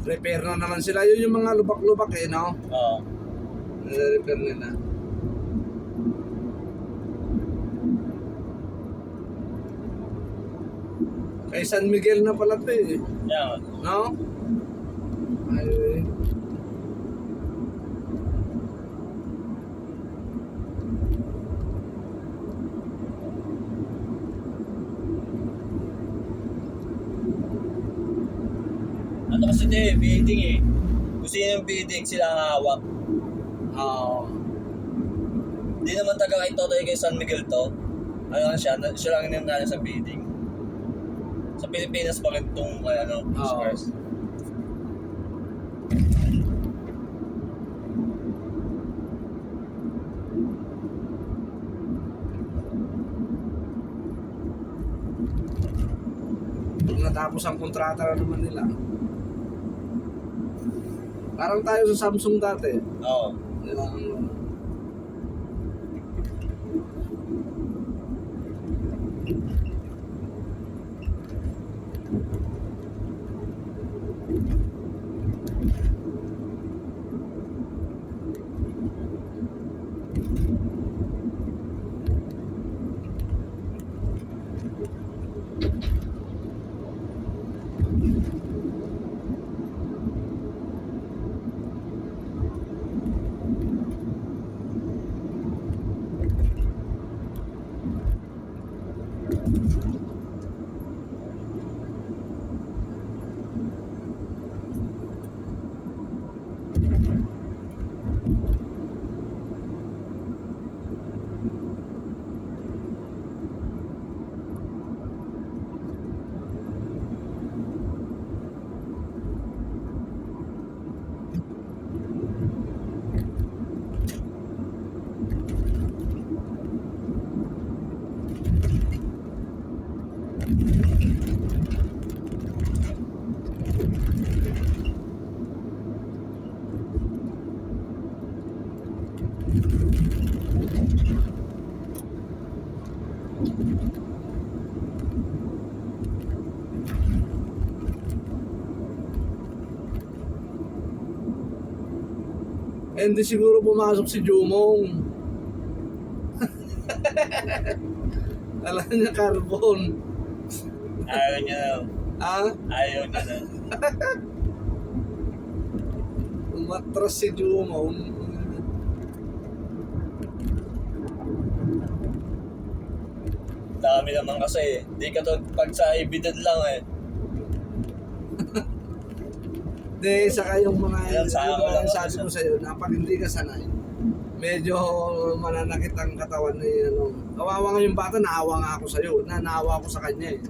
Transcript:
Repair na naman sila. Yun yung mga lubak-lubak eh, no? Oo. Nare-repair nila. Kay San Miguel na pala ito eh. Yan. No? Ay, Ano kasi ito bidding eh. Kung sino yung bidding, sila ang hawak. oo. Hindi naman taga kay Totoy kay San Miguel to. Ano lang siya lang yung nana sa bidding. Sa Pilipinas pa rin itong Oscars. Pag natapos ang kontrata na naman nila. Parang tayo sa Samsung dati. Oo. Yung, hindi siguro pumasok si Jumong. Alam niya carbon. Ayaw niya na. Ah? Ayaw niya na. Umatras si Jumong. Dami naman kasi. Di ka to pag sa ibidad lang eh. Hindi, saka yung mga Yan, saka ko lang sabi ko sa'yo, na pag hindi ka sanay, medyo mananakit ang katawan ni ano. Kawawa nga yung bata, naawa nga ako sa'yo. Naawa ako sa kanya eh.